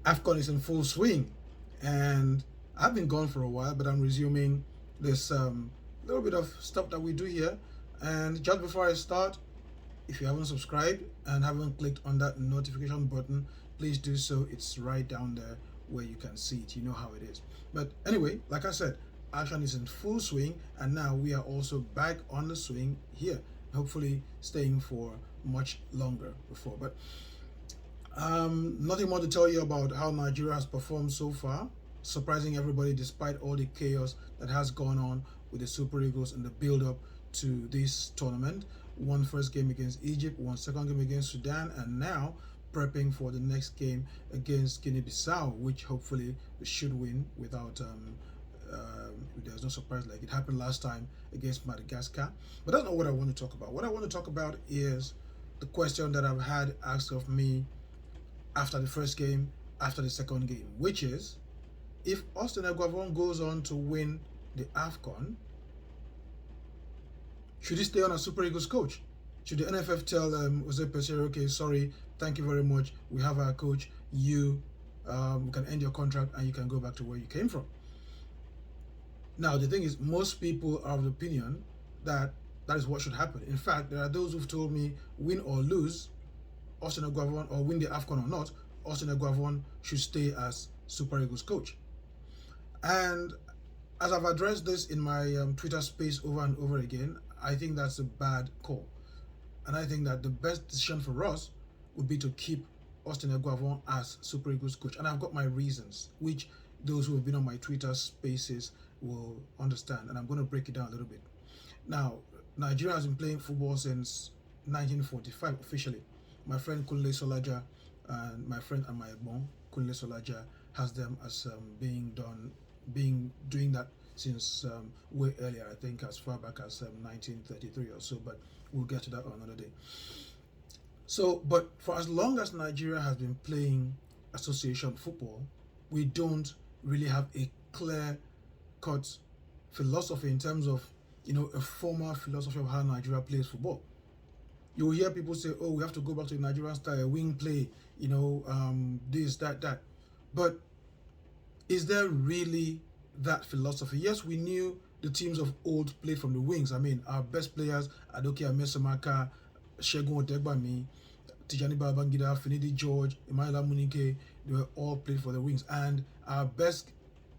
Afcon is in full swing, and I've been gone for a while, but I'm resuming this little bit of stuff that we do here. And just before I start, if you haven't subscribed and haven't clicked on that notification button, please do so. It's right down there where you can see it. You know how it is. But anyway, like I said, action is in full swing, and now we are also back on the swing here, hopefully staying for much longer before. But nothing more to tell you about how Nigeria has performed so far, surprising everybody despite all the chaos that has gone on with the Super Eagles in the build-up to this tournament. One first game against Egypt, one second game against Sudan, and now prepping for the next game against Guinea-Bissau, which hopefully we should win without there's no surprise like it happened last time against Madagascar. But that's not what I want to talk about. What I want to talk about is the question that I've had asked of me after the first game, after the second game, which is, if Austin Eguavoen goes on to win the Afcon, should he stay on as Super Eagles coach? Should the NFF tell Jose Pesero, okay, sorry, thank you very much, we have our coach, you can end your contract and you can go back to where you came from? Now, the thing is, most people are of the opinion that that is what should happen. In fact, there are those who've told me, win or lose, Austin Eguavoen, or win the Afcon or not, Austin Eguavoen should stay as Super Eagles coach. And as I've addressed this in my Twitter space over and over again, I think that's a bad call. And I think that the best decision for us would be to keep Austin Eguavoen as Super Eagles coach. And I've got my reasons, which those who have been on my Twitter spaces will understand. And I'm going to break it down a little bit. Now, Nigeria has been playing football since 1945 officially. My friend Kunle Solaja and my friend Amaebon, Kunle Solaja, has them as doing that since way earlier, I think as far back as 1933 or so, but we'll get to that on another day. So, but for as long as Nigeria has been playing association football, we don't really have a clear-cut philosophy in terms of, a formal philosophy of how Nigeria plays football. You will hear people say, oh, we have to go back to the Nigerian style, wing play, this, that. But is there really that philosophy? Yes, we knew the teams of old played from the wings. I mean, our best players, Adoke Amesamaka, Segun Otegbami, Tijani Babangida, Finidi George, Emmanuel Munike, they were all played for the wings. And our best,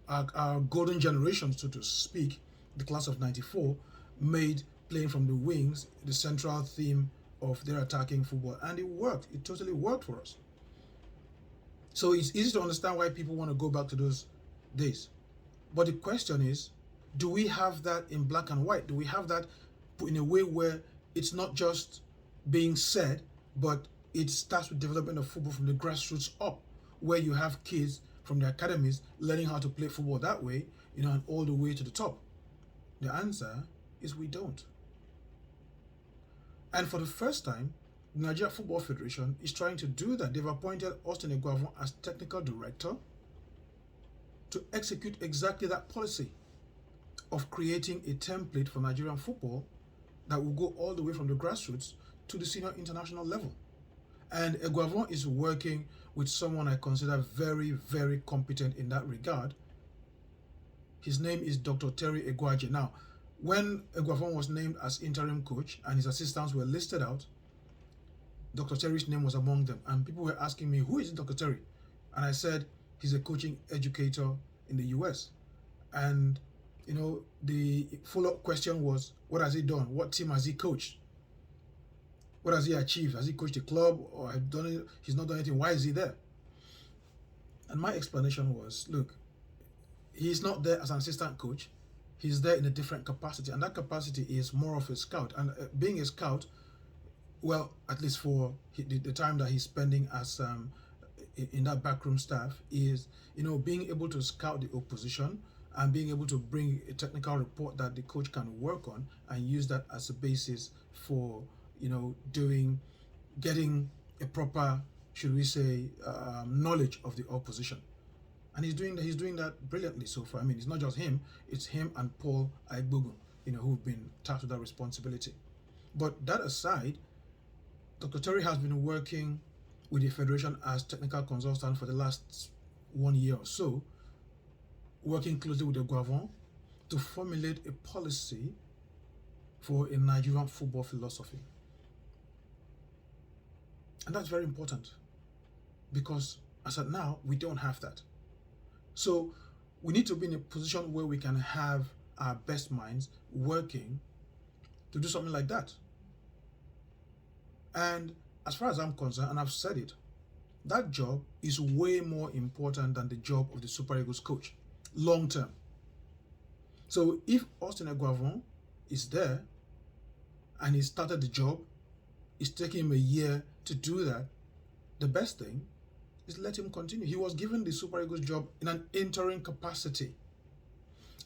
our golden generation, so to speak, the class of 94, made playing from the wings the central theme of their attacking football, and it worked. It totally worked for us. So it's easy to understand why people want to go back to those days. But the question is, do we have that in black and white? Do we have that in a way where it's not just being said, but it starts with development of football from the grassroots up, where you have kids from the academies learning how to play football that way, and all the way to the top? The answer is we don't. And for the first time, the Nigeria Football Federation is trying to do that. They've appointed Austin Eguavoen as technical director to execute exactly that policy of creating a template for Nigerian football that will go all the way from the grassroots to the senior international level. And Eguavoen is working with someone I consider very, very competent in that regard. His name is Dr. Terry Egwaje. Now, when Eguavoen was named as interim coach and his assistants were listed out, Dr. Terry's name was among them. And people were asking me, who is Dr. Terry? And I said, he's a coaching educator in the US. And, the follow-up question was, what has he done? What team has he coached? What has he achieved? Has he coached a club or have done it? He's not done anything? Why is he there? And my explanation was, look, he's not there as an assistant coach. He's there in a different capacity, and that capacity is more of a scout. And being a scout, well, at least for the time that he's spending as in that backroom staff, is being able to scout the opposition and being able to bring a technical report that the coach can work on and use that as a basis for getting a proper, should we say, knowledge of the opposition. And he's doing that brilliantly so far. I mean, it's not just him; it's him and Paul Aigbogun, who've been tasked with that responsibility. But that aside, Dr. Terry has been working with the Federation as technical consultant for the last 1 year or so, working closely with Eguavoen to formulate a policy for a Nigerian football philosophy. And that's very important because as of now, we don't have that. So we need to be in a position where we can have our best minds working to do something like that. And as far as I'm concerned, and I've said it, that job is way more important than the job of the Super Eagles coach, long term. So if Austin Eguavoen is there and he started the job, it's taking him a year to do that, the best thing is let him continue. He was given the Super Eagles job in an interim capacity.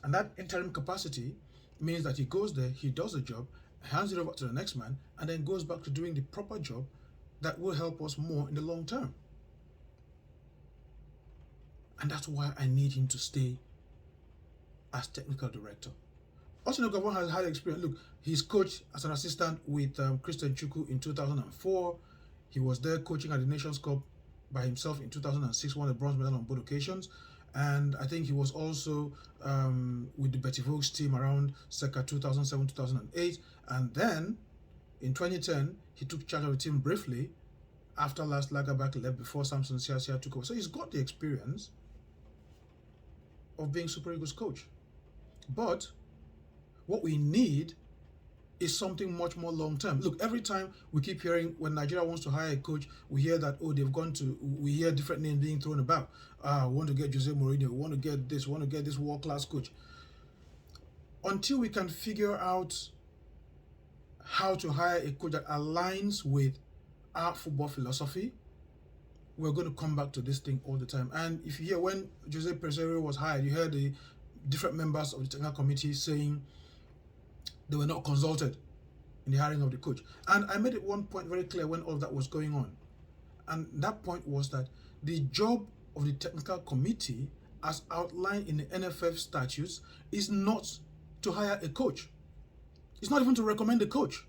And that interim capacity means that he goes there, he does the job, hands it over to the next man, and then goes back to doing the proper job that will help us more in the long term. And that's why I need him to stay as technical director. Austin Eguavoen has had experience. Look, he's coached as an assistant with Christian Chukwu in 2004. He was there coaching at the Nations Cup by himself in 2006, won the bronze medal on both occasions. And I think he was also with the Betty Vogts team around circa 2007-2008. And then in 2010, he took charge of the team briefly after Lars Lagerback left before Samson Siasia took over. So he's got the experience of being Super Eagles coach. But what we need is something much more long term. Look, every time we keep hearing when Nigeria wants to hire a coach, we hear that, we hear different names being thrown about. We want to get Jose Mourinho, we want to get this world-class coach. Until we can figure out how to hire a coach that aligns with our football philosophy, we're going to come back to this thing all the time. And if you hear when Jose Peseiro was hired, you heard the different members of the technical committee saying they were not consulted in the hiring of the coach. And I made it one point very clear when all of that was going on. And that point was that the job of the technical committee, as outlined in the NFF statutes, is not to hire a coach. It's not even to recommend a coach.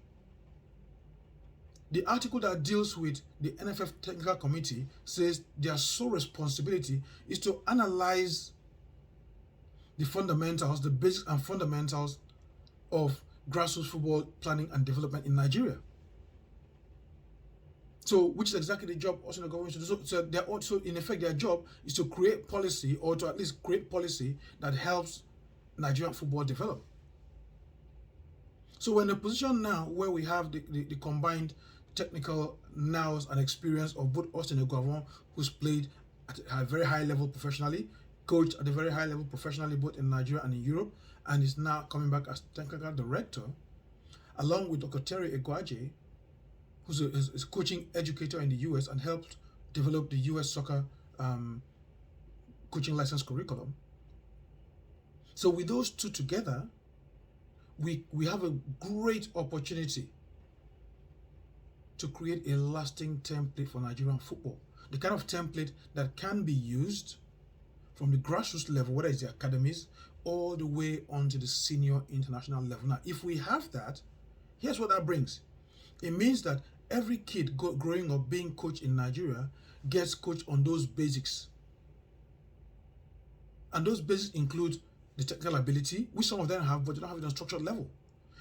The article that deals with the NFF technical committee says their sole responsibility is to analyze the fundamentals, the basics and fundamentals of grassroots football planning and development in Nigeria. So, which is exactly the job Austin Eguavoen should do. So in effect, their job is to create policy, or to at least create policy that helps Nigerian football develop. So we're in a position now where we have the combined technical nous and experience of both Austin Eguavoen, who's played at a very high level professionally, coached at a very high level professionally both in Nigeria and in Europe, and is now coming back as technical director, along with Dr. Terry Egwaje, who's a coaching educator in the US and helped develop the US soccer coaching license curriculum. So with those two together, we have a great opportunity to create a lasting template for Nigerian football. The kind of template that can be used from the grassroots level, whether it's the academies, all the way onto the senior international level. Now, if we have that, here's what that brings. It means that every kid growing up being coached in Nigeria gets coached on those basics. And those basics include the technical ability, which some of them have, but they don't have it on a structured level.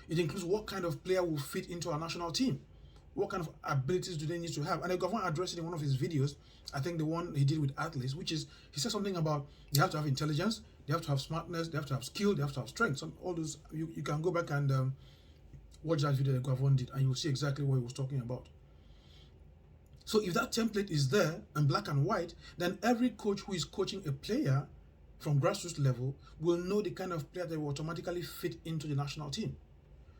It includes what kind of player will fit into our national team. What kind of abilities do they need to have? And Eguavoen addressed it in one of his videos, I think the one he did with athletes, which is, he said something about they have to have intelligence, they have to have smartness, they have to have skill, they have to have strength. All those, you can go back and watch that video that Eguavoen did, and you will see exactly what he was talking about. So if that template is there in black and white, then every coach who is coaching a player from grassroots level will know the kind of player that will automatically fit into the national team.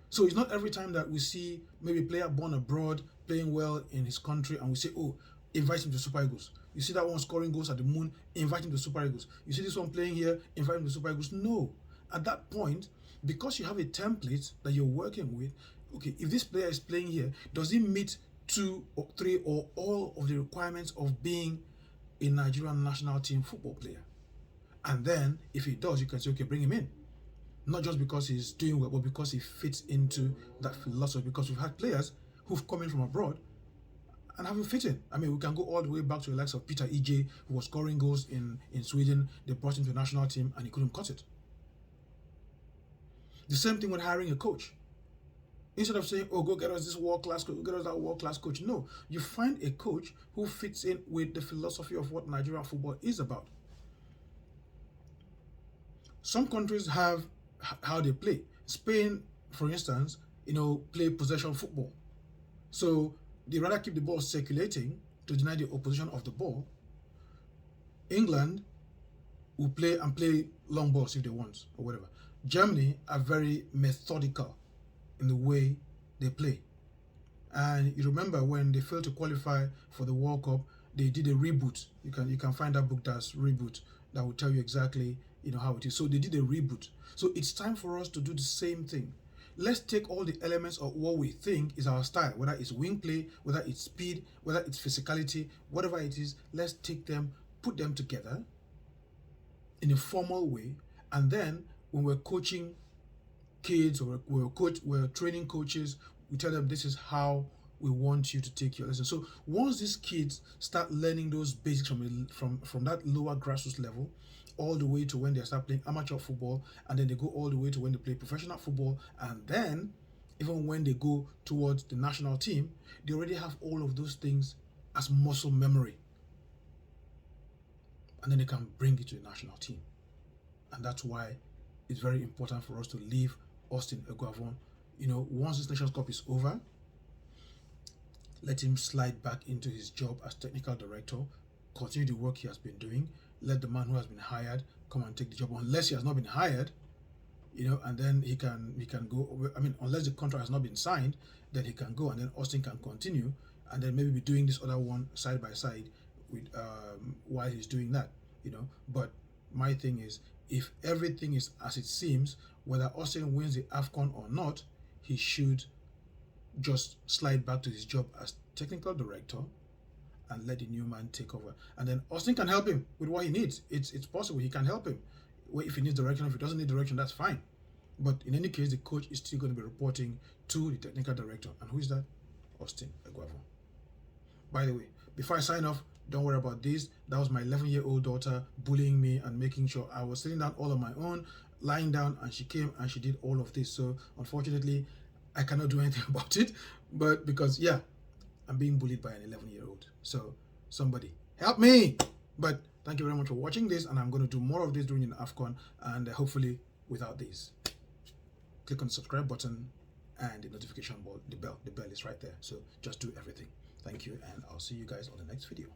So it's not every time that we see maybe a player born abroad playing well in his country and we say, oh, invite him to Super Eagles. You see that one scoring goals at the moon, invite him to Super Eagles. You see this one playing here, invite him to Super Eagles. No. At that point, because you have a template that you're working with, okay, if this player is playing here, does he meet 2 or 3 or all of the requirements of being a Nigerian national team football player? And then, if he does, you can say, okay, bring him in. Not just because he's doing well, but because he fits into that philosophy. Because we've had players who've come in from abroad and haven't fit in. I mean, we can go all the way back to the likes of Peter EJ, who was scoring goals in Sweden. They brought him to the national team and he couldn't cut it. The same thing with hiring a coach. Instead of saying, oh, go get us this world-class coach, go get us that world-class coach. No, you find a coach who fits in with the philosophy of what Nigerian football is about. Some countries have how they play. Spain, for instance, play possession football. So they rather keep the ball circulating to deny the opposition of the ball. England will play long balls if they want or whatever. Germany are very methodical in the way they play. And you remember when they failed to qualify for the World Cup, they did a reboot. You can find that book that's Reboot that will tell you exactly how it is. So they did a reboot. So it's time for us to do the same thing. Let's take all the elements of what we think is our style, whether it's wing play, whether it's speed, whether it's physicality, whatever it is, let's take them, put them together in a formal way, and then when we're coaching kids or we're training coaches, we tell them this is how we want you to take your lesson. So once these kids start learning those basics from that lower grassroots level, all the way to when they start playing amateur football, and then they go all the way to when they play professional football, and then even when they go towards the national team, they already have all of those things as muscle memory, and then they can bring it to the national team. And that's why it's very important for us to leave Austin Eguavoen. Once this Nations Cup is over, let him slide back into his job as technical director, continue the work he has been doing. Let the man who has been hired come and take the job, unless he has not been hired, and then he can go. I mean, unless the contract has not been signed, then he can go, and then Austin can continue, and then maybe be doing this other one side by side with while he's doing that. But my thing is, if everything is as it seems, whether Austin wins the Afcon or not, he should just slide back to his job as technical director and let the new man take over. And then Austin can help him with what he needs. It's possible. He can help him. If he needs direction, if he doesn't need direction, that's fine. But in any case, the coach is still going to be reporting to the technical director. And who is that? Austin Eguavoen. By the way, before I sign off, don't worry about this. That was my 11-year-old daughter bullying me and making sure I was sitting down all on my own, lying down, and she came and she did all of this. So unfortunately, I cannot do anything about it. But because, yeah, I'm being bullied by an 11-year-old. So somebody help me. But thank you very much for watching this, and I'm going to do more of this during the Afcon, and hopefully without this. Click on the subscribe button and the notification bell. The bell is right there. So just do everything. Thank you, and I'll see you guys on the next video.